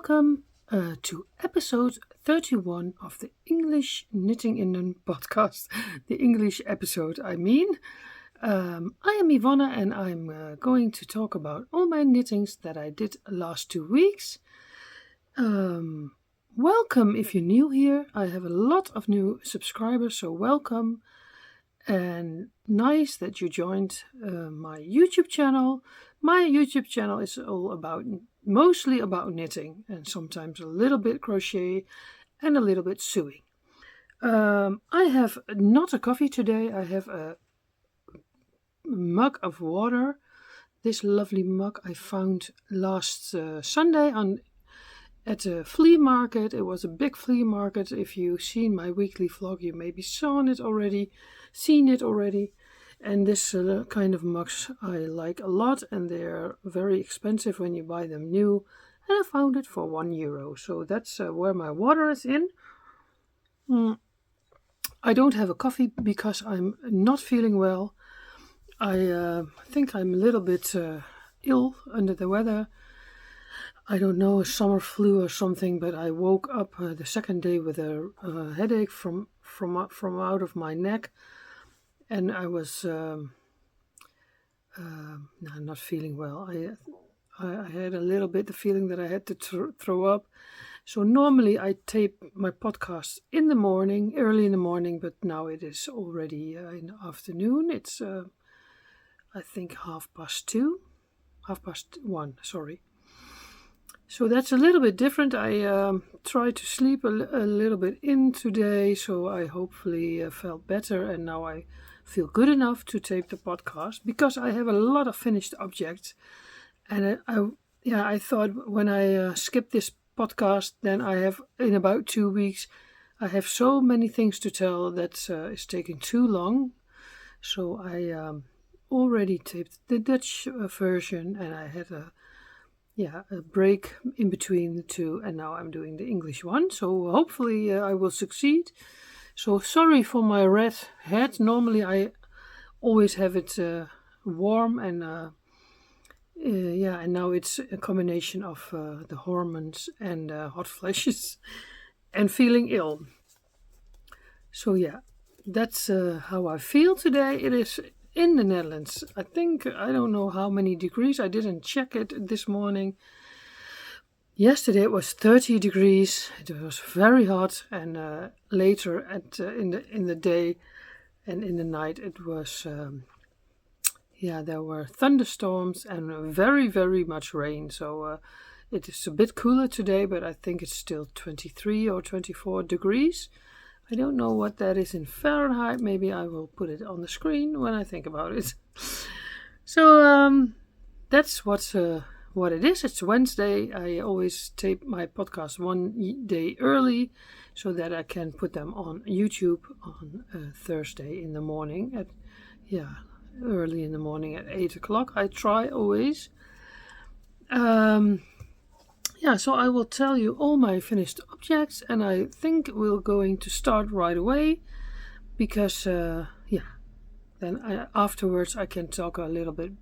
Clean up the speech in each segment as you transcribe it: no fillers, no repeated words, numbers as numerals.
welcome to episode 31 of the English Knitting in a podcast. The English episode, I mean. I am Ivonne and I'm going to talk about all my knittings that I did last 2 weeks. Welcome if you're new here. I have a lot of new subscribers, so welcome. And nice that you joined my YouTube channel. My YouTube channel is mostly about knitting and sometimes a little bit crochet and a little bit sewing. I have not a coffee today. I have a mug of water. This lovely mug I found last Sunday at a flea market. It was a big flea market. If you've seen my weekly vlog, you maybe seen it already. And this kind of mugs I like a lot, and they're very expensive when you buy them new. And I found it for €1. So that's where my water is in. I don't have a coffee because I'm not feeling well. I think I'm a little bit ill, under the weather. I don't know, a summer flu or something, but I woke up the second day with a headache from out of my neck. And I was not feeling well. I had a little bit the feeling that I had to throw up. So normally I tape my podcast in the morning, early in the morning, but now it is already in the afternoon. It's, I think, 1:30. Sorry. So that's a little bit different. I tried to sleep a little bit in today, so I hopefully felt better, and now I feel good enough to tape the podcast because I have a lot of finished objects. And I thought when I skip this podcast, then I have, in about 2 weeks, I have so many things to tell that is taking too long. So I already taped the Dutch version, and I had a break in between the two, and now I'm doing the English one. So hopefully I will succeed. So sorry for my red head. Normally I always have it warm, and and now it's a combination of the hormones and hot flashes and feeling ill. So that's how I feel today. It is in the Netherlands. I don't know how many degrees. I didn't check it this morning. Yesterday it was 30 degrees. It was very hot, and later in the day and in the night it was there were thunderstorms and very, very much rain. So it is a bit cooler today, but I think it's still 23 or 24 degrees. I don't know what that is in Fahrenheit. Maybe I will put it on the screen when I think about it. So that's what it is. It's Wednesday. I always tape my podcast one day early so that I can put them on YouTube on Thursday in the morning early in the morning at 8 o'clock. I try always. So I will tell you all my finished objects, and I think we're going to start right away because then afterwards I can talk a little bit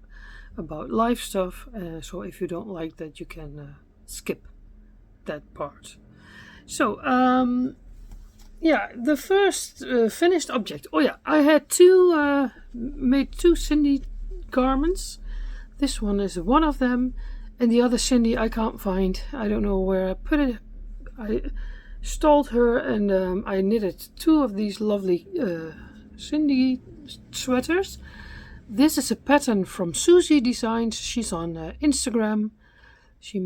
about life stuff. So if you don't like that, you can skip that part. So the first finished object. I had made two Cindy garments. This one is one of them, and the other Cindy I can't find. I don't know where I put it. I stalled her, and I knitted two of these lovely Cindy sweaters. This is a pattern from Susie Designs. She's on Instagram. She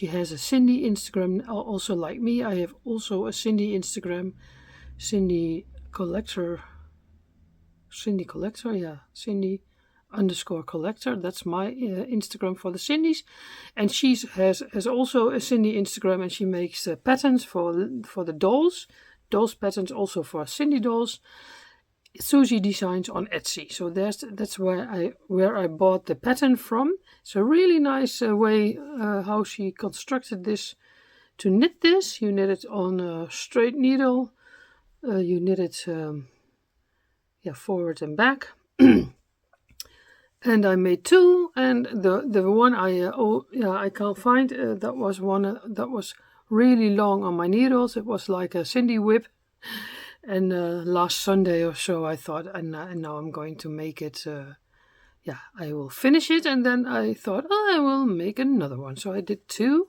has a Cindy Instagram, also like me. I have also a Cindy Instagram, Cindy Collector, Cindy _collector. That's my Instagram for the Cindy's, and she has also a Cindy Instagram, and she makes patterns for the dolls patterns also for Cindy dolls. Susie Designs on Etsy. So that's where I bought the pattern from. It's a really nice way how she constructed this. To knit this, you knit it on a straight needle. You knit it forward and back. And I made two, and the one I can't find. That was one that was really long on my needles. It was like a Cindy whip. And last Sunday or so, I thought, and now I'm going to make it. I will finish it, and then I thought, I will make another one. So I did two.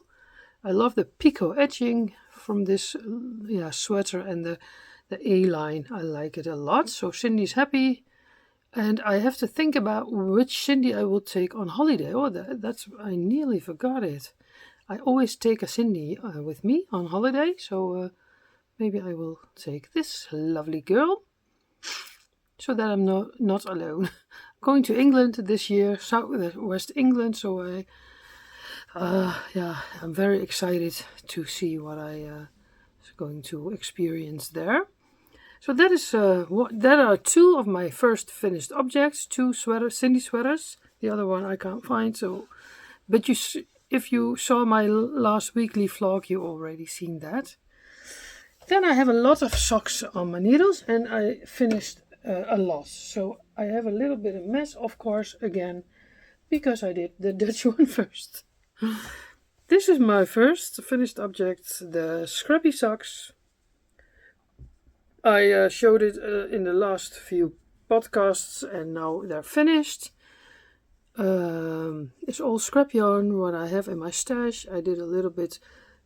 I love the picot edging from this sweater and the A-line. I like it a lot. So Cindy's happy. And I have to think about which Cindy I will take on holiday. Oh, that's I nearly forgot it. I always take a Cindy with me on holiday, so maybe I will take this lovely girl, so that I'm not alone. Going to England this year, West England, so I'm very excited to see what I going to experience there. So that is that are two of my first finished objects, two Cindy sweaters. The other one I can't find. So, but if you saw my last weekly vlog, you already seen that. Then I have a lot of socks on my needles, and I finished a lot. So I have a little bit of mess, of course, again, because I did the Dutch one first. This is my first finished object, the scrappy socks. I showed it in the last few podcasts, and now they're finished. It's all scrap yarn, what I have in my stash. I did a little bit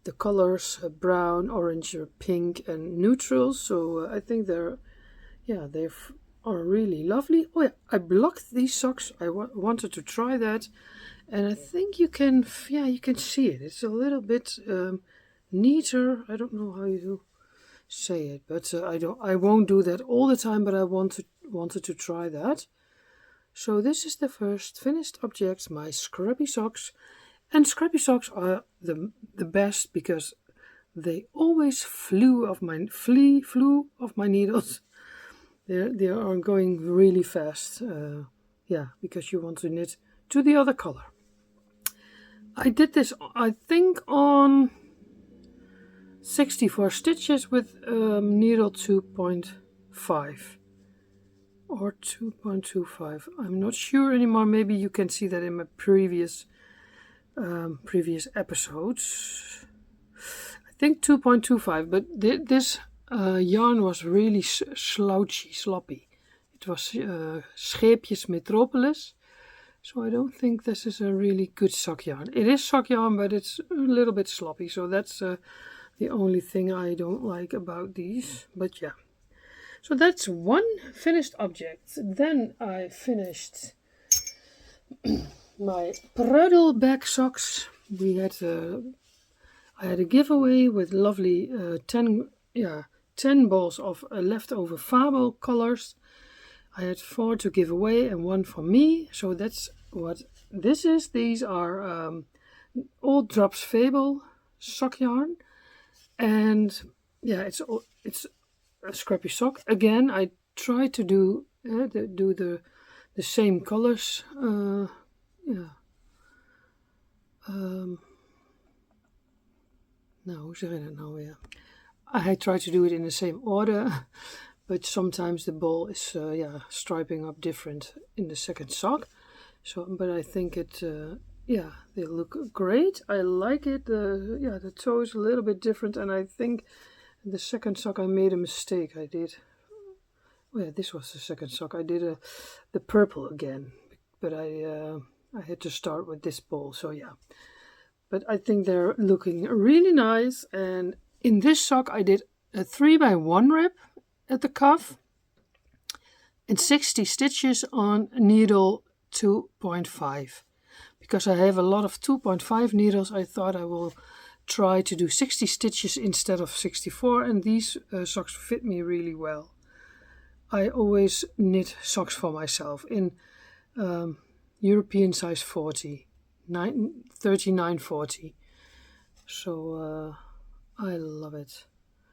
the colors, brown, orange, pink, and neutrals. So I think they are really lovely. Oh yeah, I blocked these socks. I wanted to try that, and I think you can see it. It's a little bit neater. I don't know how you say it, but I won't do that all the time, but I wanted to try that. So this is the first finished object, my scrappy socks. And scrappy socks are the best because they always flew off my needles. They are going really fast. Because you want to knit to the other color. I did this, I think, on 64 stitches with needle 2.5 or 2.25. I'm not sure anymore. Maybe you can see that in my previous episodes. I think 2.25, but this yarn was really sloppy. It was Scheepjes Metropolis. So I don't think this is a really good sock yarn. It is sock yarn, but it's a little bit sloppy. So that's the only thing I don't like about these. But yeah. So that's one finished object. Then I finished my Prudel bag socks. I had a giveaway with lovely 10 balls of leftover Fable colors. I had 4 to give away and 1 for me. So that's what this is. These are Old Drops Fable sock yarn. And yeah, it's a scrappy sock. Again, I try to do the same colors. Hoe zeg je dat nou weer? I try to do it in the same order, but sometimes the ball is striping up different in the second sock. So, but I think they look great. I like it. The toe is a little bit different, and I think the second sock I made a mistake. I did. Oh yeah, this was the second sock. I did the purple again, but I had to start with this ball. So yeah, but I think they're looking really nice. And in this sock, I did a 3x1 rip at the cuff and 60 stitches on needle 2.5. Because I have a lot of 2.5 needles, I thought I will try to do 60 stitches instead of 64, and these socks fit me really well. I always knit socks for myself in European size 40, 39-40. So I love it.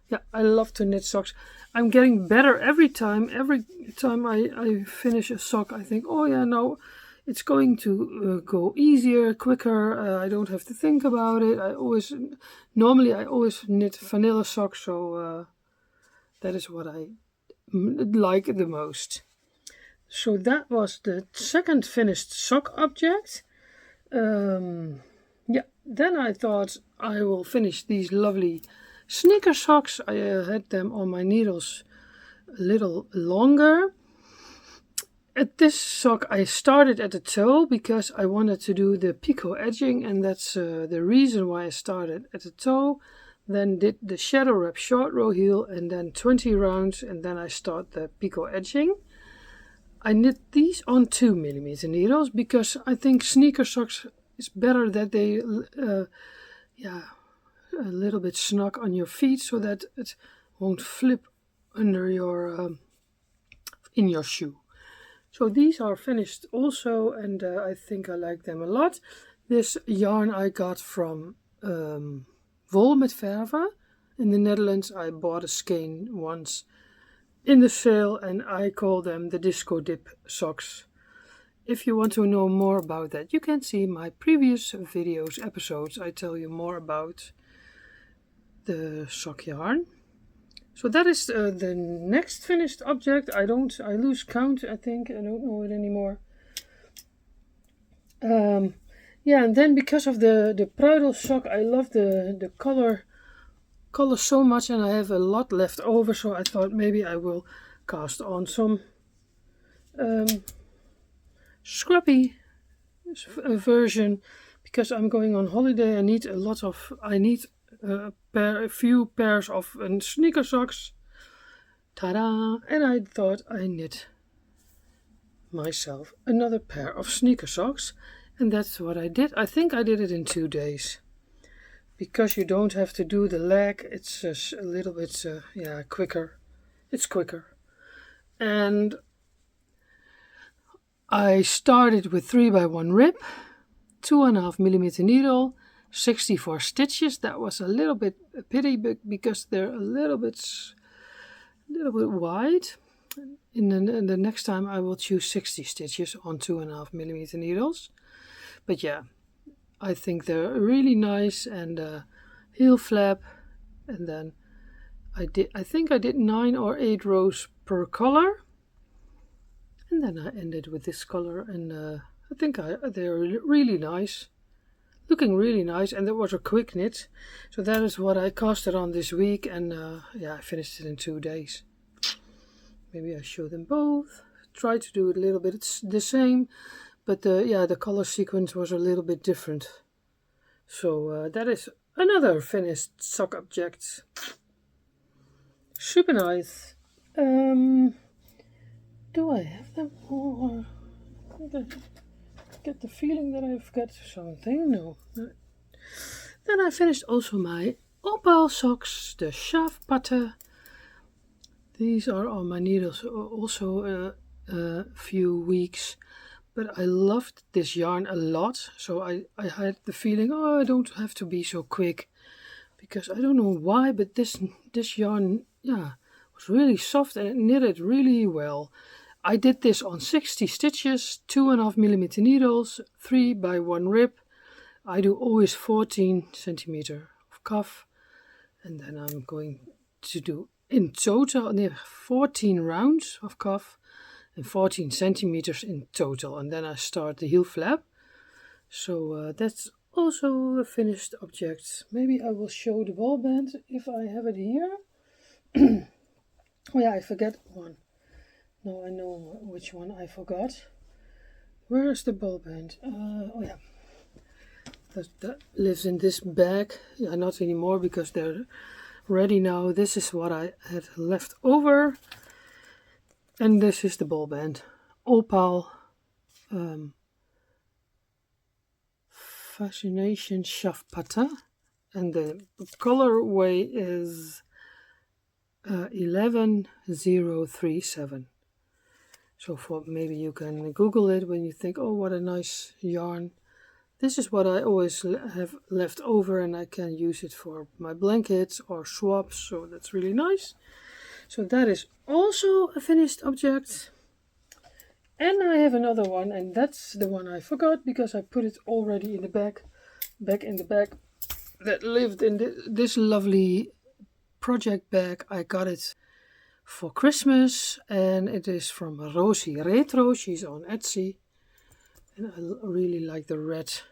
Yeah, I love to knit socks. I'm getting better every time. Every time I finish a sock, I think, oh yeah, no, it's going to go easier, quicker. I don't have to think about it. Normally I always knit vanilla socks, so that is what I like the most. So that was the second finished sock object. Yeah, then I thought I will finish these lovely sneaker socks. I had them on my needles a little longer. At this sock I started at the toe because I wanted to do the picot edging, and that's the reason why I started at the toe. Then did the shadow wrap short row heel and then 20 rounds, and then I start the picot edging. I knit these on 2mm needles because I think sneaker socks is better that they a little bit snug on your feet so that it won't flip under your in your shoe. So these are finished also, and I think I like them a lot. This yarn I got from Wol met Verve in the Netherlands. I bought a skein once in the sale, and I call them the Disco Dip socks. If you want to know more about that, you can see my previous episodes. I tell you more about the sock yarn. So that is the next finished object. I lose count, I think. I don't know it anymore. Yeah, and then because of the Pruidel sock, I love the color so much, and I have a lot left over, so I thought maybe I will cast on some scrubby version because I'm going on holiday. I need a few pairs of sneaker socks. Ta-da! And I thought I knit myself another pair of sneaker socks, and that's what I did. I think I did it in 2 days because you don't have to do the leg. It's a little bit quicker. It's quicker. And I started with 3x1 rib, 2.5mm needle, 64 stitches. That was a little bit a pity because they're a little bit wide. In the next time I will choose 60 stitches on 2.5mm needles. But yeah, I think they're really nice, and heel flap, and then I think I did 9 or 8 rows per color, and then I ended with this color, and I think they're really nice, looking really nice, and that was a quick knit. So that is what I casted on this week, and I finished it in 2 days. Maybe I show them both. Try to do it a little bit the same, but the color sequence was a little bit different. So that is another finished sock object. Super nice. Do I have them all? I get the feeling that I've got something. No. Then I finished also my opal socks, the shaft patte. These are on my needles also a few weeks, but I loved this yarn a lot. So I had the feeling, I don't have to be so quick, because I don't know why, but this yarn, was really soft and it knitted really well. I did this on 60 stitches, 2.5mm needles, 3x1 rib. I do always 14 centimeter of cuff, and then I'm going to do in total 14 rounds of cuff and 14 centimeters in total, and then I start the heel flap. So that's also a finished object. Maybe I will show the ball band if I have it here. Oh yeah, I forget one. No, I know which one I forgot. Where is the ball band? Oh yeah, that lives in this bag. Yeah, not anymore because they're ready now. This is what I had left over, and this is the ball band. Opal Fascination Shaft Patte, and the colorway is 11037. So maybe you can Google it when you think, oh, what a nice yarn. This is what I always have left over, and I can use it for my blankets or swaps, so that's really nice. So that is also a finished object. And I have another one, and that's the one I forgot because I put it already in the bag, back in the bag that lived in this lovely project bag. I got it for Christmas, and it is from Rosie Retro. She's on Etsy, and I really like the red.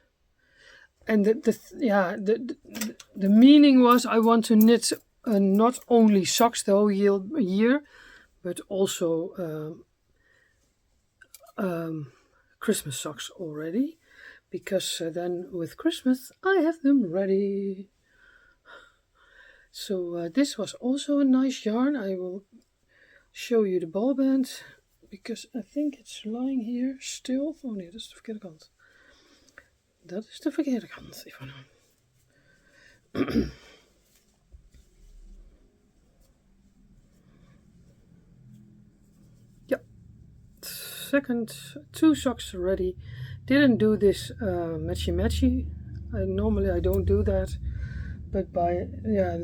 And the meaning was I want to knit not only socks the whole year, but also Christmas socks already, because then with Christmas I have them ready. So this was also a nice yarn. I will show you the ball band, because I think it's lying here still. Oh nee, dat is de verkeerde kant. Dat is de verkeerde kant, Ivonne. Yeah, second, 2 socks ready. Didn't do this matchy. Normally I don't do that, but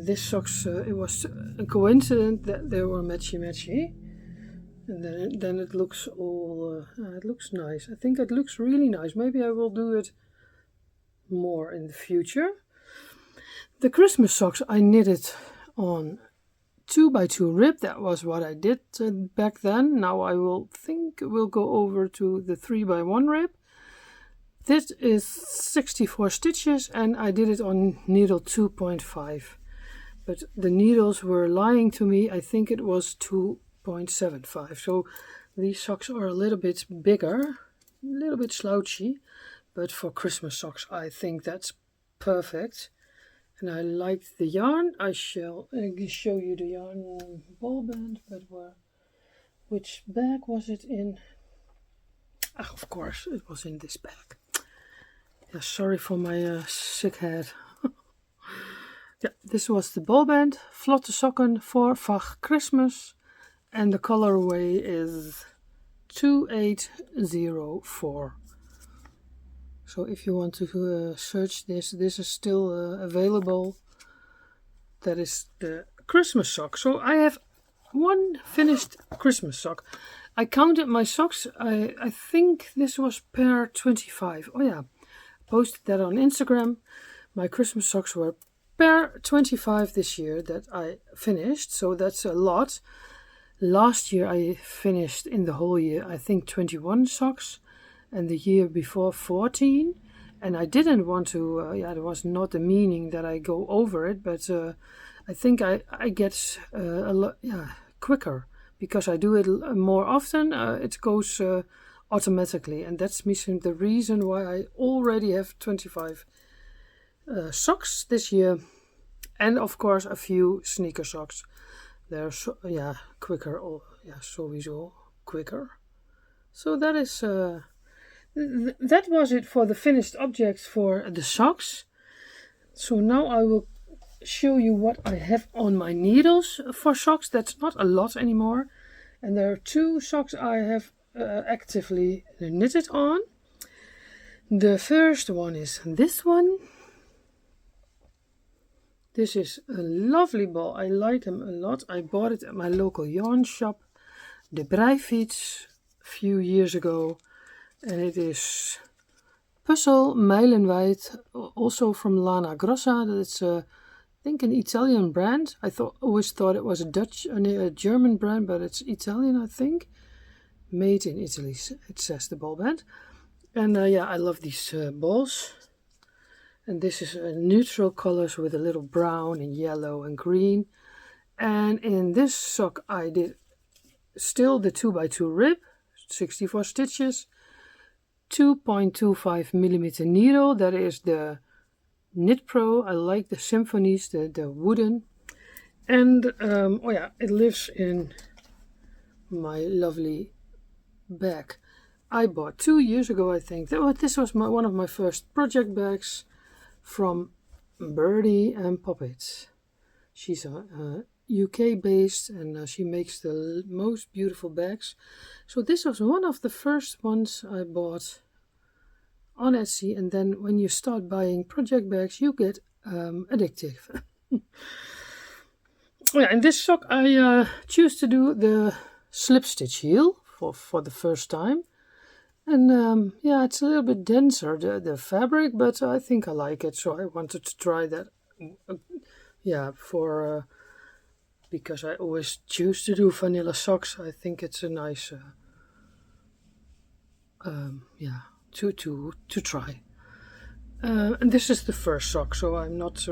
this socks, it was a coincidence that they were matchy. And then it looks all, it looks nice. I think it looks really nice. Maybe I will do it more in the future. The Christmas socks I knitted on 2x2 rib. That was what I did back then. Now I will go over to the 3x1 rib. This is 64 stitches, and I did it on needle 2.5. But the needles were lying to me. I think it was 2.75. So these socks are a little bit bigger, a little bit slouchy. But for Christmas socks, I think that's perfect. And I liked the yarn. I shall show you the yarn ball band, but which bag was it in? Ah, of course, it was in this bag. Yeah, sorry for my sick head. Yeah, this was the ball band, vlotte sokken voor Vach Christmas, and the colorway is 2804. So if you want to search this is still available. That is the Christmas sock. So I have one finished Christmas sock. I counted my socks. I think this was pair 25. Oh yeah, posted that on Instagram. My Christmas socks were pair 25 this year that I finished. So that's a lot. Last year I finished in the whole year, I think 21 socks. And the year before 14, and I didn't want to, it was not the meaning that I go over it, but I think I get a lot quicker, because I do it more often. It goes automatically, and that's missing the reason why I already have 25 socks this year, and of course a few sneaker socks. They're quicker, sowieso quicker. So that is that was it for the finished objects for the socks. So now I will show you what I have on my needles for socks. That's not a lot anymore. And there are 2 socks I have actively knitted on. The first one is this one. This is a lovely ball. I like them a lot. I bought it at my local yarn shop, De Breifiets, a few years ago. And it is Puzzle Meilenwijd, also from Lana Grossa. That's I think an Italian brand. I always thought it was a German brand, but it's Italian, I think. Made in Italy, it says the ball band. And I love these balls. And this is neutral colors with a little brown and yellow and green. And in this sock I did still the 2x2 rib, 64 stitches. 2.25 millimeter needle. That is the Knit Pro. I like the symphonies, the wooden. And it lives in my lovely bag. I bought 2 years ago, I think. This was one of my first project bags from Birdie and Poppets. She's UK based, and she makes the most beautiful bags. So this was one of the first ones I bought on Etsy, and then when you start buying project bags you get addictive. In this sock I choose to do the slip stitch heel for the first time, and it's a little bit denser, the fabric, but I think I like it, so I wanted to try that because I always choose to do vanilla socks. I think it's a nice, to try. And this is the first sock, so I'm not.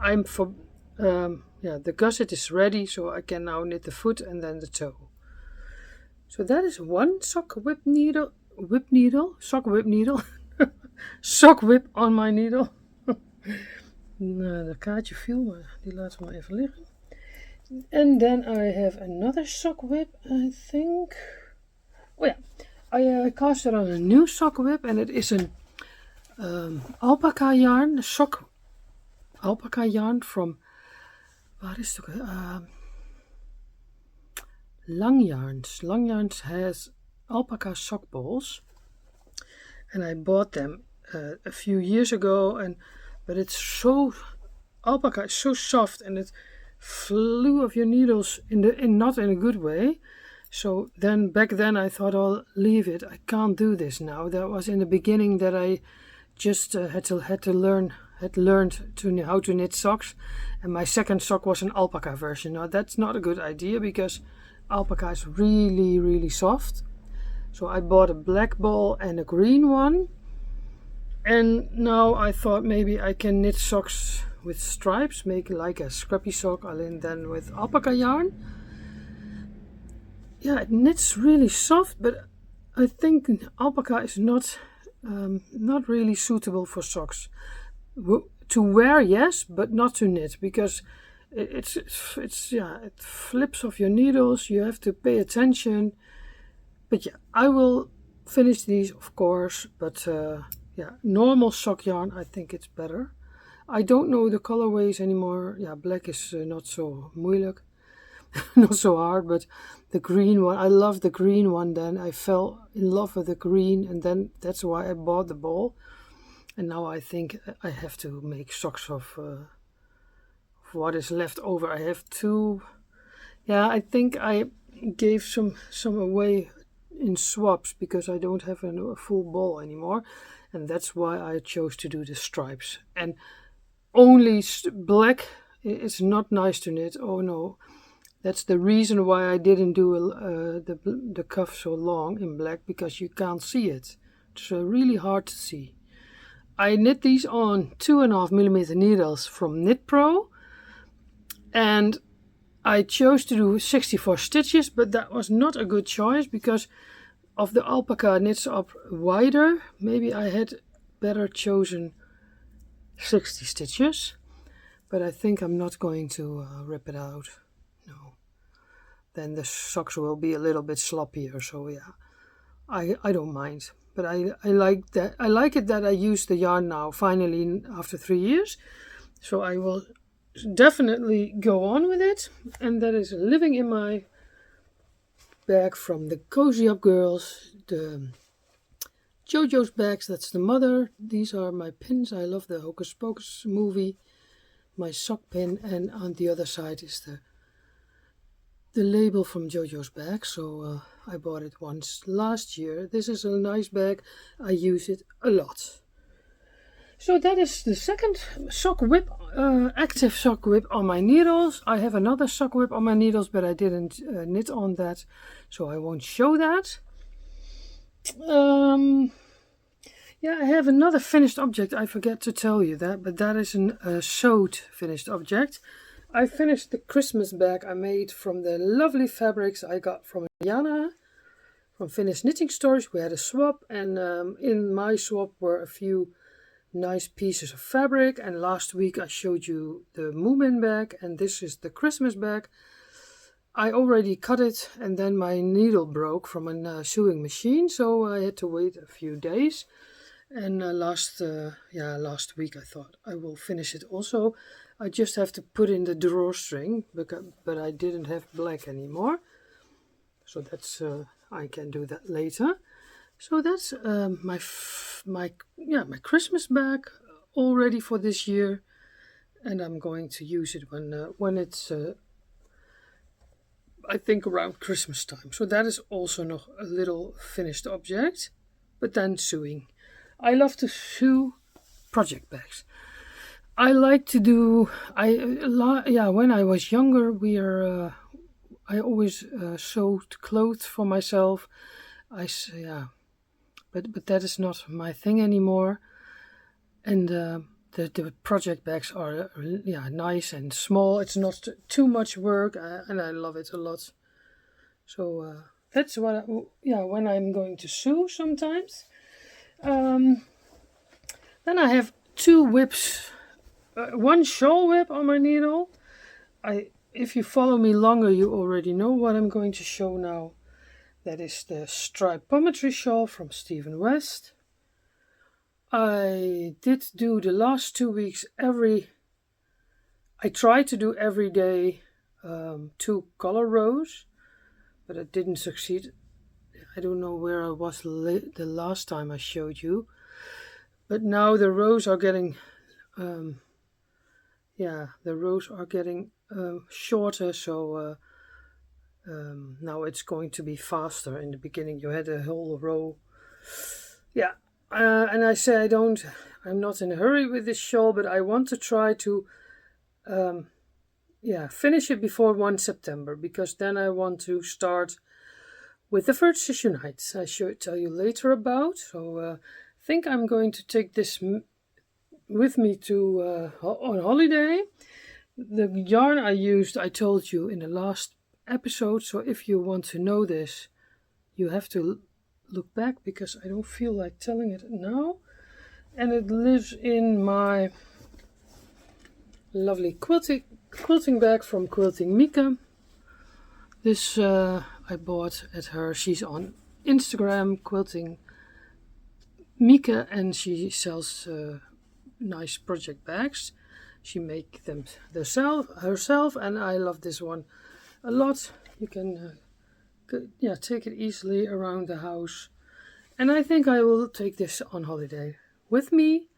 I'm for. The gusset is ready, so I can now knit the foot and then the toe. So that is one sock whip needle, sock whip on my needle. Nou, dat kaartje viel, maar die laten we maar even liggen. And then I have another sock whip, I think. Oh yeah, I casted on a new sock whip, and it is an alpaca yarn, alpaca yarn from, waar is het ook? Lang Yarns. Lang Yarns has alpaca sock balls, and I bought them a few years ago, but it's so, alpaca is so soft, and it flew off your needles not in a good way. So then back then I thought, I'll leave it. I can't do this now. That was in the beginning that I just had learned how to knit socks, and my second sock was an alpaca version. Now that's not a good idea because alpaca is really, really soft. So I bought a black ball and a green one, and now I thought maybe I can knit socks with stripes, make like a scrappy sock, and then with alpaca yarn. Yeah, it knits really soft, but I think alpaca is not really suitable for socks. To wear, yes, but not to knit, because it flips off your needles. You have to pay attention. But yeah, I will finish these, of course. But normal sock yarn, I think it's better. I don't know the colorways anymore. Yeah, black is not so moeilijk. Not so hard, but the green one, I love the green one. Then I fell in love with the green, and then that's why I bought the ball. And now I think I have to make socks of what is left over. I have two. Yeah, I think I gave some away in swaps because I don't have a full ball anymore, and that's why I chose to do the stripes. And only black is not nice to knit. Oh no. That's the reason why I didn't do the cuff so long in black, because you can't see it. It's really hard to see. I knit these on 2.5mm needles from Knit Pro, and I chose to do 64 stitches, but that was not a good choice because of the alpaca knits up wider. Maybe I had better chosen 60 stitches, but I think I'm not going to rip it out. No, then the socks will be a little bit sloppier. So yeah, I don't mind, but I like that. I like it that I use the yarn now finally after 3 years. So I will definitely go on with it, and that is living in my bag from the Cozy Up Girls, the JoJo's bags. That's the mother. These are my pins. I love the Hocus Pocus movie. My sock pin, and on the other side is the label from JoJo's bag. So I bought it once last year. This is a nice bag. I use it a lot. So that is the second sock whip, active sock whip on my needles. I have another sock whip on my needles, but I didn't knit on that, so I won't show that. Yeah, I have another finished object. I forget to tell you that, but that is a sewed finished object. I finished the Christmas bag I made from the lovely fabrics I got from Jana, from Finished Knitting Stories. We had a swap, and in my swap were a few nice pieces of fabric. And last week I showed you the Moomin bag, and this is the Christmas bag. I already cut it, and then my needle broke from a sewing machine, so I had to wait a few days. And last week I thought I will finish it also. I just have to put in the drawstring, but I didn't have black anymore, so that's I can do that later. So that's my Christmas bag, all ready for this year, and I'm going to use it when it's I think around Christmas time. So that is also nog a little finished object, but then sewing. I love to sew project bags. I like to do. When I was younger, I always sewed clothes for myself. But that is not my thing anymore. And the project bags are nice and small. It's not too much work, and I love it a lot. So that's when I'm going to sew sometimes. Um, then I have two whips, one shawl whip on my needle. If you follow me longer, you already know what I'm going to show now. That is the striped pometry shawl from Stephen West. I did do the last 2 weeks I tried to do every day 2 color rows, but it didn't succeed. I don't know where I was the last time I showed you, but now the rows are getting shorter, so now it's going to be faster. In the beginning you had a whole row. And I say I'm not in a hurry with this shawl, but I want to try to finish it before 1 September, because then I want to start with the first unites I should tell you later about. So I think I'm going to take this with me to on holiday. The yarn I used, I told you in the last episode, so if you want to know this, you have to look back, because I don't feel like telling it now. And it lives in my lovely quilting bag from Quilting Mika. This I bought at her. She's on Instagram, Quilting Mika, and she sells nice project bags. She makes them herself, and I love this one a lot. You can take it easily around the house. And I think I will take this on holiday with me.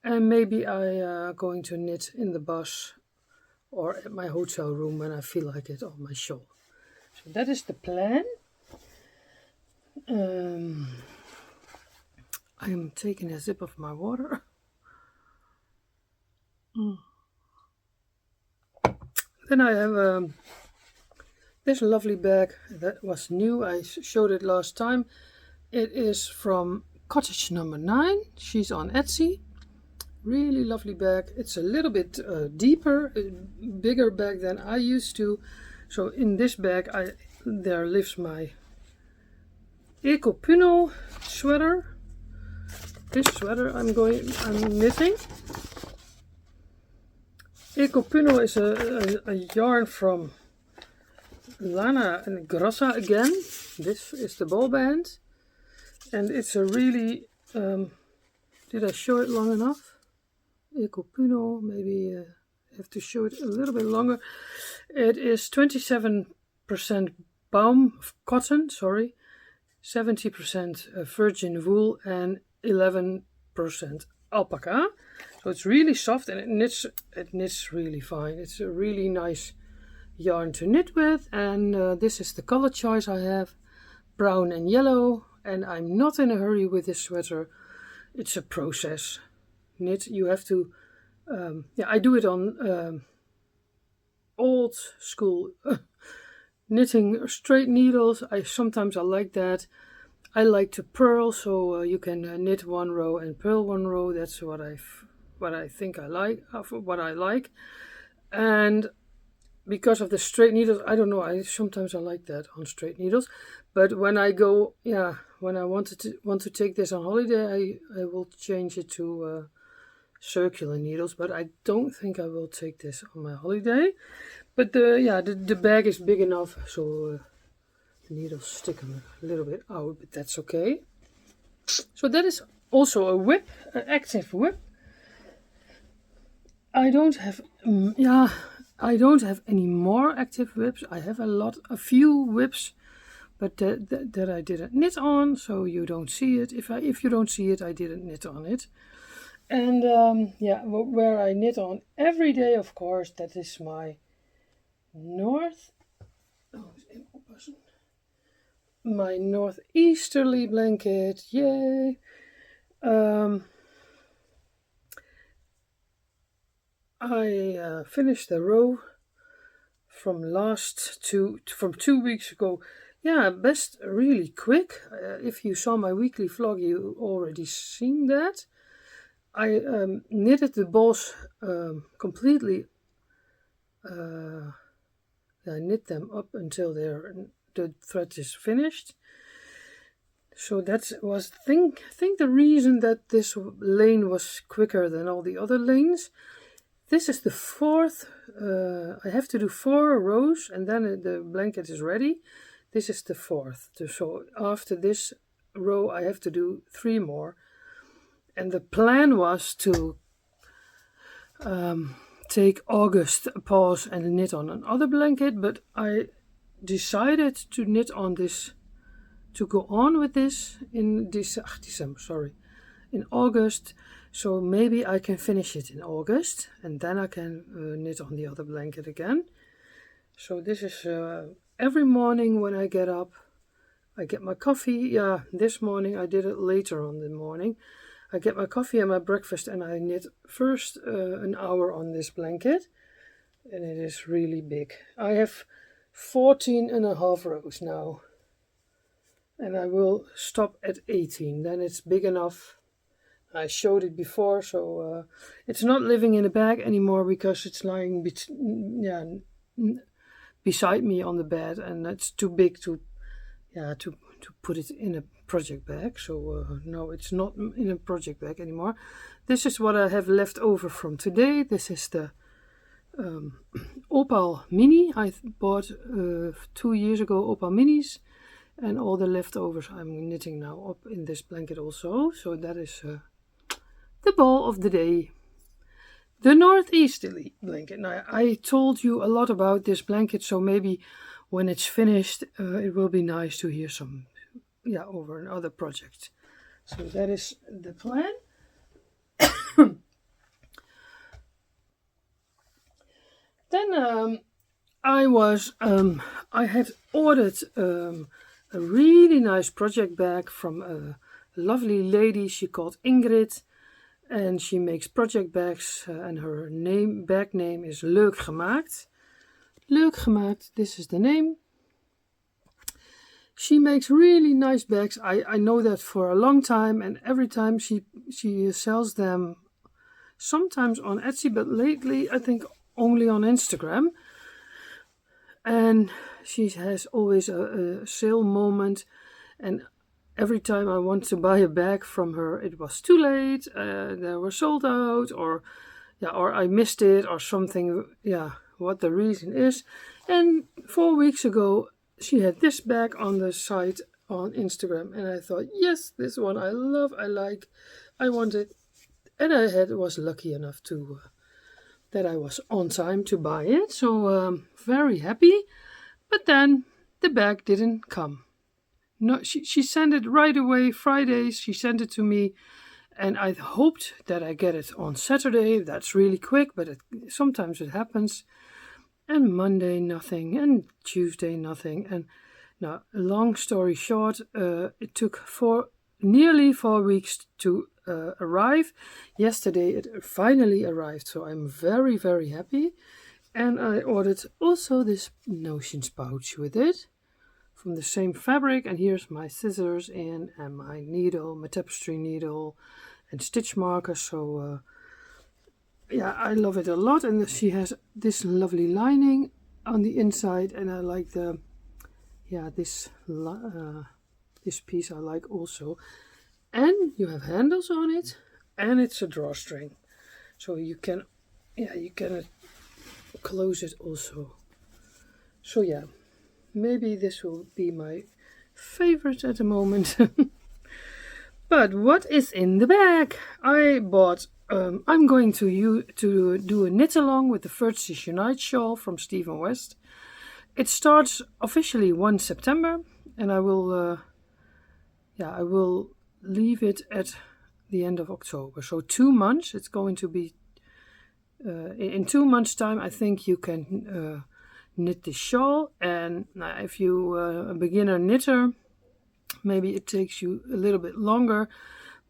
And maybe I going to knit in the bus or at my hotel room when I feel like it on my shawl. So that is the plan. I'm taking a sip of my water. Then I have this lovely bag that was new. I showed it last time. It is from Cottage Number 9. She's on Etsy. Really lovely bag. It's a little bit deeper, bigger bag than I used to. So in this bag there lives my Eco Puno sweater. This sweater I'm knitting. Eco Puno is a yarn from Lana and Grassa again. This is the ball band, and it's a really did I show it long enough? Eco Puno, maybe I have to show it a little bit longer. It is 27% baum cotton, 70% virgin wool, and 11% alpaca. So it's really soft, and it knits really fine. It's a really nice yarn to knit with, and this is the color choice I have, brown and yellow. And I'm not in a hurry with this sweater. It's a process. Knit, you have to I do it on old school knitting straight needles. Sometimes I like that. I like to purl, so you can knit one row and purl one row. That's what I think I like, what I like. And because of the straight needles, I don't know, sometimes I like that on straight needles. But when I go, when I want to take this on holiday, I will change it to circular needles. But I don't think I will take this on my holiday. But the bag is big enough, so the needles stick a little bit out, but that's okay. So that is also a whip, an active whip. I don't have any more active whips. I have a few whips, but that I didn't knit on, so you don't see it. If you don't see it, I didn't knit on it. And where I knit on every day, of course, that is my my northeasterly blanket. Yay! I finished the row from 2 weeks ago. Yeah, best really quick. If you saw my weekly vlog, you already seen that. I knitted the balls completely. I knit them up until the thread is finished. So that was think the reason that this lane was quicker than all the other lanes. This is the fourth. I have to do 4 rows and then the blanket is ready. This is the fourth. So after this row, I have to do 3 more. And the plan was to take August a pause and knit on another blanket, but I decided to knit on this, to go on with this in December, in August. So maybe I can finish it in August and then I can knit on the other blanket again. So this is every morning when I get up, I get my coffee. Yeah, this morning I did it later on the morning. I get my coffee and my breakfast and I knit first an hour on this blanket. And it is really big. I have 14.5 rows now. And I will stop at 18. Then it's big enough. I showed it before, so it's not living in a bag anymore because it's lying beside me on the bed, and it's too big to put it in a project bag. So no, it's not in a project bag anymore. This is what I have left over from today. This is the Opal Mini. I bought 2 years ago Opal Minis, and all the leftovers I'm knitting now up in this blanket also. So that is the ball of the day. The northeasterly blanket. Now, I told you a lot about this blanket, so maybe when it's finished, it will be nice to hear some, over another project. So that is the plan. Then I had ordered a really nice project bag from a lovely lady she called Ingrid. And she makes project bags and her bag name is Leuk Gemaakt. Leuk Gemaakt, this is the name. She makes really nice bags. I know that for a long time, and every time she sells them, sometimes on Etsy, but lately I think only on Instagram. And she has always a sale moment, and every time I want to buy a bag from her, it was too late. They were sold out, or I missed it, or something. What the reason is. And 4 weeks ago, she had this bag on the site on Instagram, and I thought, yes, this one I love, I like, I want it, and I was lucky enough to that I was on time to buy it. So very happy. But then the bag didn't come. No, she sent it right away. Fridays she sent it to me, and I hoped that I get it on Saturday. That's really quick, but sometimes it happens. And Monday nothing, and Tuesday nothing. And now, long story short, it took nearly 4 weeks to arrive. Yesterday it finally arrived, so I'm very, very happy. And I ordered also this notions pouch with it, from the same fabric, and here's my scissors and my needle, my tapestry needle, and stitch markers. So I love it a lot, and she has this lovely lining on the inside, and I like this piece I like also. And you have handles on it, and it's a drawstring, so you can close it also. So maybe this will be my favorite at the moment. But what is in the bag? I bought, I'm going to do a knit along with the Fo.s Unite shawl from Stephen West. It starts officially 1 September, and I will leave it at the end of October. So 2 months, it's going to be, in 2 months time, I think you can knit the shawl. And if you a beginner knitter, maybe it takes you a little bit longer,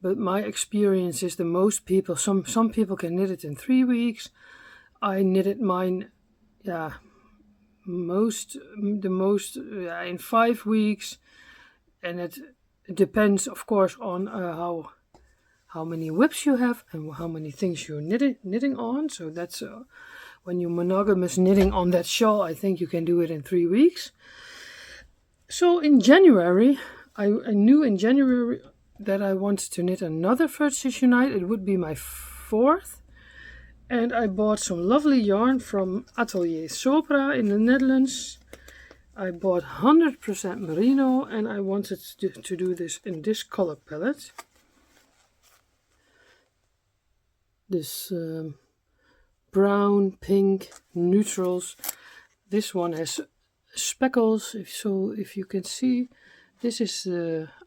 but my experience is some people can knit it in 3 weeks, I knitted mine, yeah, the most in 5 weeks, and it depends, of course, on how many whips you have and how many things you're knitting on. So that's when you're monogamous knitting on that shawl, I think you can do it in 3 weeks. So in January, I knew in January that I wanted to knit another fo.s Unite. It would be my fourth. And I bought some lovely yarn from Atelier Sopra in the Netherlands. I bought 100% merino, and I wanted to do this in this color palette. This brown, pink, neutrals. This one has speckles, if you can see. This is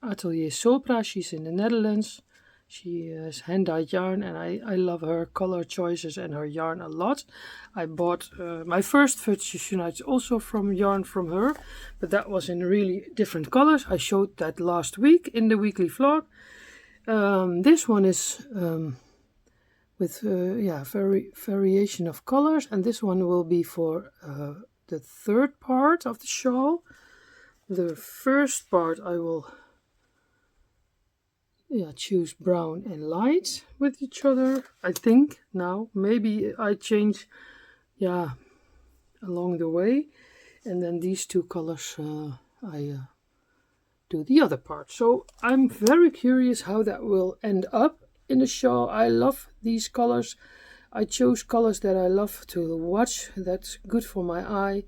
Atelier Sopra. She's in the Netherlands. She has hand-dyed yarn, and I love her color choices and her yarn a lot. I bought my first fo.s Unite also from yarn from her, but that was in really different colors. I showed that last week in the weekly vlog. This one is with variation of colors, and this one will be for the third part of the shawl. The first part I will choose brown and light with each other, I think. Now maybe I change along the way, and then these two colors I do the other part. So I'm very curious how that will end up in the shawl. I love these colors. I chose colors that I love to watch. That's good for my eye,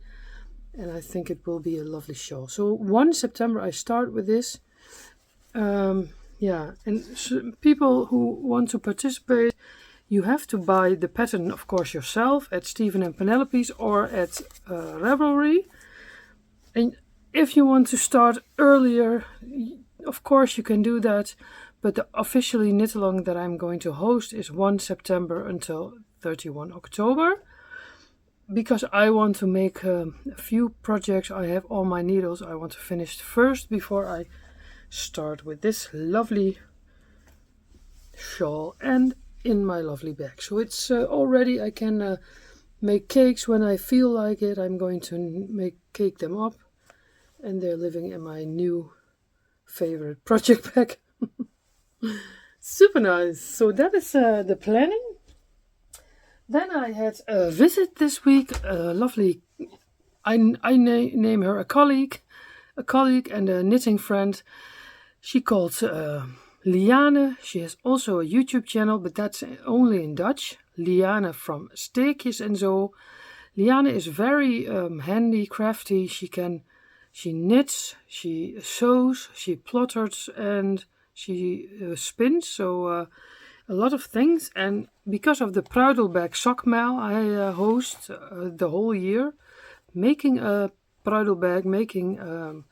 and I think it will be a lovely shawl. So 1 September I start with this. And people who want to participate, you have to buy the pattern, of course, yourself at Stephen and Penelope's or at Ravelry. And if you want to start earlier, of course you can do that. But the officially knit along that I'm going to host is 1 September until 31 October. Because I want to make a few projects. I have all my needles I want to finish first before I start with this lovely shawl and in my lovely bag. So it's already, I can make cakes when I feel like it. I'm going to cake them up, and they're living in my new favorite project bag. Super nice. So that is the planning. Then I had a visit this week, a lovely, I name her a colleague and a knitting friend. She called Liane. She has also a YouTube channel, but that's only in Dutch. Liane from Steekjes en Zo. Liane is very handy, crafty. She knits, she sews, she plotters, and she spins. So a lot of things. And because of the Pruidelberg Sockmail I host the whole year, making a Pruidelberg, making a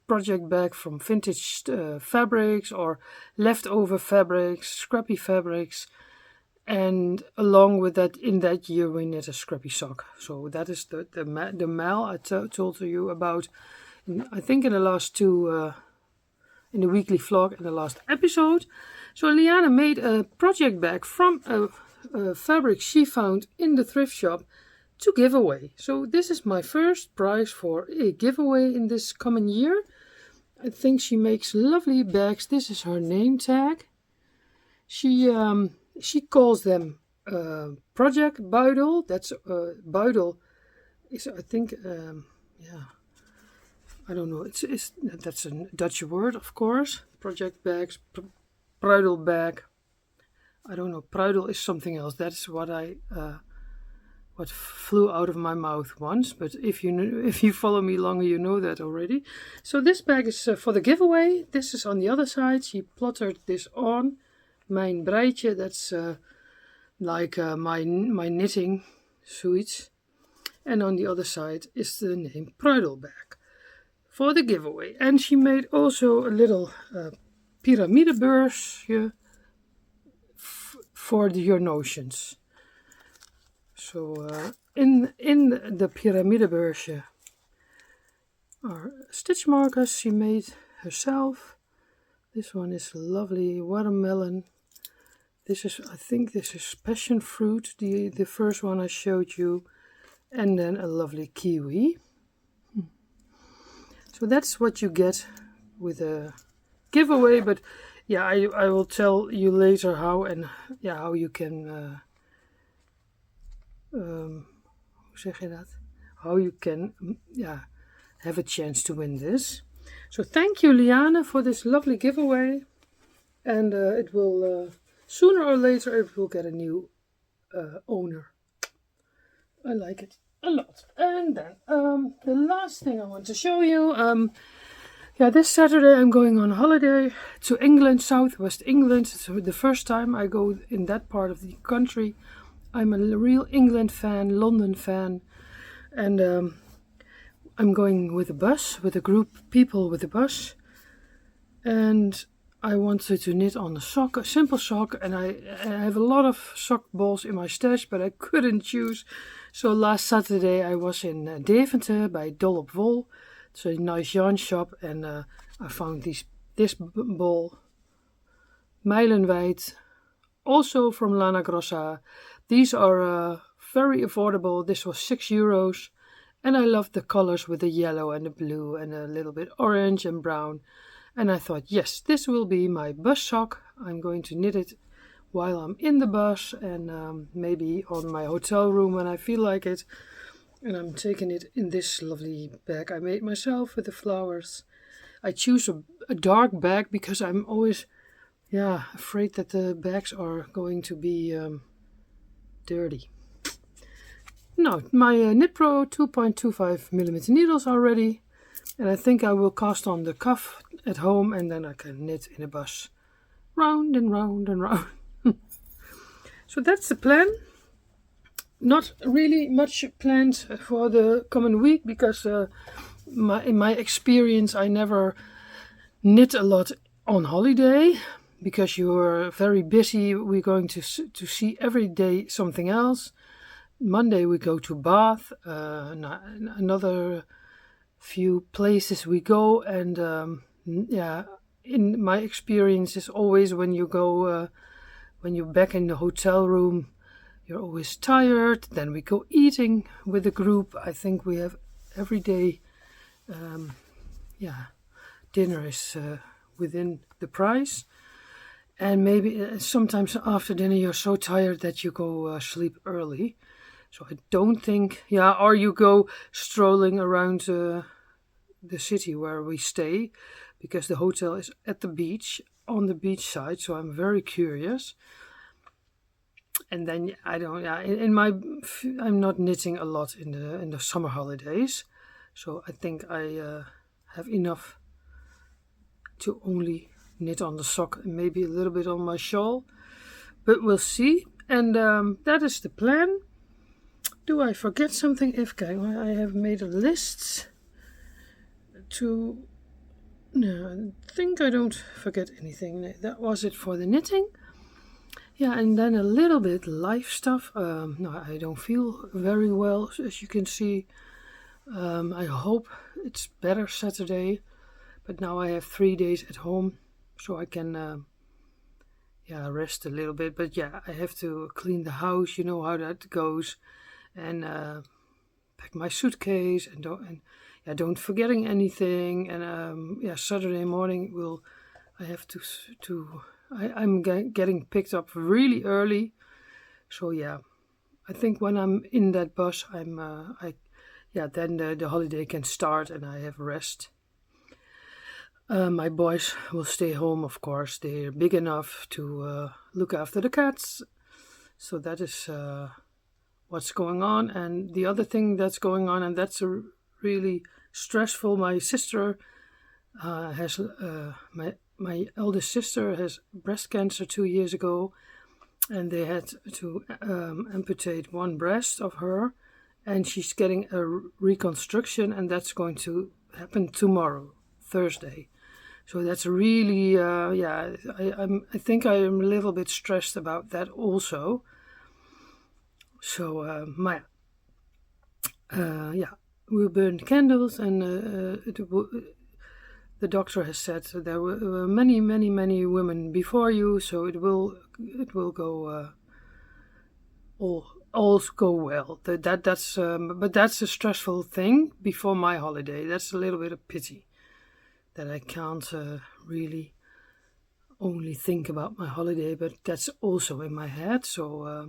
project bag from vintage fabrics or leftover fabrics, scrappy fabrics, and along with that, in that year we knit a scrappy sock. So that is the mail I told you about. I think in the last two, in the weekly vlog and the last episode. So Liane made a project bag from a fabric she found in the thrift shop to give away. So this is my first prize for a giveaway in this coming year. I think she makes lovely bags. This is her name tag. She calls them project buidel. That's buidel is, I think, I don't know. That's a Dutch word, of course. Project bags, pruidel bag. I don't know. Pruidel is something else. That's what what flew out of my mouth once. But if you follow me longer, you know that already. So this bag is for the giveaway. This is on the other side. She plottered this on. Mijn breitje. That's like my knitting suite. And on the other side is the name Pruidel bag for the giveaway. And she made also a little piramidebeursje for your notions. So in the piramidebeursje are stitch markers she made herself. This one is lovely watermelon. I think this is passion fruit, the first one I showed you, and then a lovely kiwi. So that's what you get with a giveaway, but yeah, I will tell you later how, and yeah, how you can hoe zeg je dat? How you can have a chance to win this. So thank you, Liane, for this lovely giveaway, and it will sooner or later it will get a new owner. I like it a lot. And then the last thing I want to show you, this Saturday I'm going on holiday to England, southwest England. It's the first time I go in that part of the country. I'm a real England fan, London fan, and I'm going with a bus, with a group of people with a bus, and I wanted to knit on a simple sock, and I have a lot of sock balls in my stash, but I couldn't choose. So last Saturday I was in Deventer by Dollop Wool. It's a nice yarn shop, and I found this ball, Mijlenwijd, also from Lana Grossa. These are very affordable. This was €6, and I loved the colors with the yellow and the blue and a little bit orange and brown. And I thought, yes, this will be my bus sock. I'm going to knit it while I'm in the bus, and maybe on my hotel room when I feel like it. And I'm taking it in this lovely bag I made myself with the flowers. I choose a dark bag because I'm always afraid that the bags are going to be dirty. Now, my Knit Pro 2.25mm needles are ready, and I think I will cast on the cuff at home, and then I can knit in a bus round and round and round. So that's the plan. Not really much planned for the coming week because in my experience I never knit a lot on holiday because you are very busy. We're going to see every day something else. Monday we go to Bath, another few places we go, and in my experience is always when you go when you're back in the hotel room, you're always tired. Then we go eating with the group. I think we have every day, dinner is within the price. And maybe sometimes after dinner you're so tired that you go sleep early. So I don't think, or you go strolling around the city where we stay, because the hotel is at the beach, on the beach side. So I'm very curious. And then I'm not knitting a lot in the summer holidays, so I think I have enough to only knit on the sock and maybe a little bit on my shawl, but we'll see. And that is the plan. Do I forget something, Ivka? I have made a list to. No, I think I don't forget anything. That was it for the knitting. Yeah, and then a little bit life stuff. No, I don't feel very well, as you can see. I hope it's better Saturday, but now I have 3 days at home, so I can rest a little bit. But I have to clean the house. You know how that goes, and pack my suitcase, and don't forgetting anything. And Saturday morning I have to. I'm getting picked up really early, so I think when I'm in that bus, then the holiday can start and I have rest. My boys will stay home, of course. They're big enough to look after the cats, so that is what's going on. And the other thing that's going on, and that's really stressful. My sister has my eldest sister has breast cancer 2 years ago, and they had to amputate one breast of her, and she's getting a reconstruction, and that's going to happen tomorrow, Thursday. So that's really, I think I am a little bit stressed about that also. So, we'll burn candles, and the doctor has said there were many, many, many women before you, so it will go all go well. But that's a stressful thing before my holiday. That's a little bit of pity that I can't really only think about my holiday, but that's also in my head. So a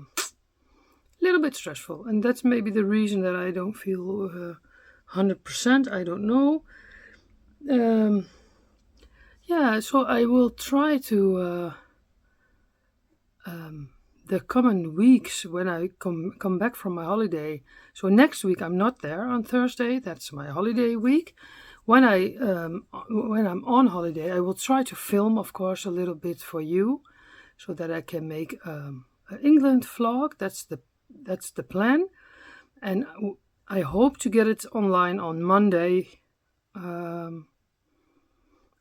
little bit stressful, and that's maybe the reason that I don't feel 100%. I don't know. So I will try to the coming weeks when I come back from my holiday. So next week I'm not there on Thursday. That's my holiday week. When I'm on holiday, I will try to film, of course, a little bit for you, so that I can make an England vlog. That's the plan, and I hope to get it online on Monday.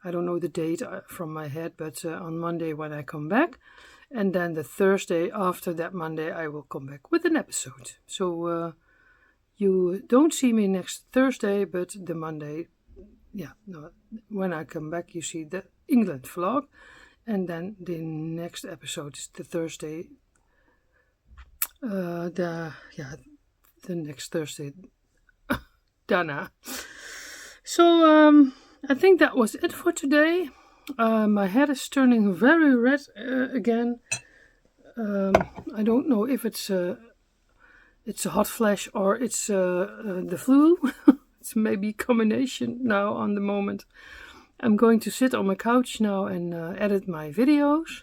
I don't know the date from my head, but on Monday when I come back. And then the Thursday after that Monday, I will come back with an episode. So you don't see me next Thursday, but the Monday, when I come back, you see the England vlog. And then the next episode is the Thursday. The next Thursday. Dana. So I think that was it for today. My head is turning very red again. I don't know if it's a hot flash or it's the flu. It's maybe a combination now on the moment. I'm going to sit on my couch now and edit my videos.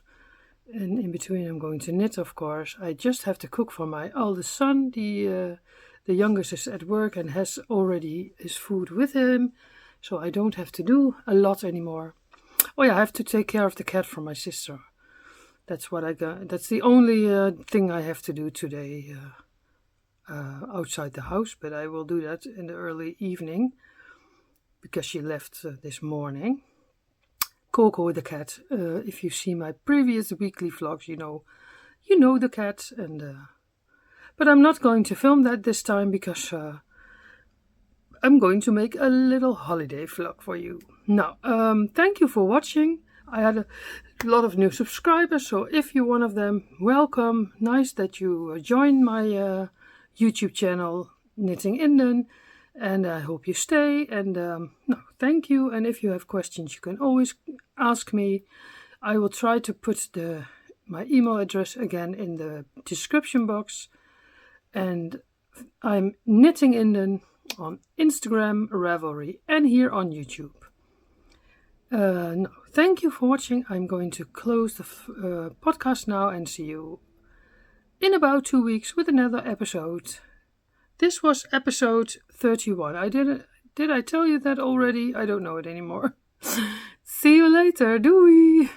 And in between I'm going to knit, of course. I just have to cook for my oldest son. The youngest is at work and has already his food with him. So I don't have to do a lot anymore. Oh yeah, I have to take care of the cat for my sister. That's what I got. That's the only thing I have to do today outside the house. But I will do that in the early evening because she left this morning. Coco the cat. If you see my previous weekly vlogs, you know the cat. But I'm not going to film that this time because I'm going to make a little holiday vlog for you. Now, thank you for watching. I had a lot of new subscribers, so if you're one of them, welcome. Nice that you joined my YouTube channel, Knitting Inden, and I hope you stay. And thank you. And if you have questions, you can always ask me. I will try to put my email address again in the description box. And I'm Knitting Inden on Instagram, Ravelry, and here on YouTube. Thank you for watching. I'm going to close the podcast now and see you in about 2 weeks with another episode. This was episode 31. Did I tell you that already? I don't know it anymore. See you later. Doei!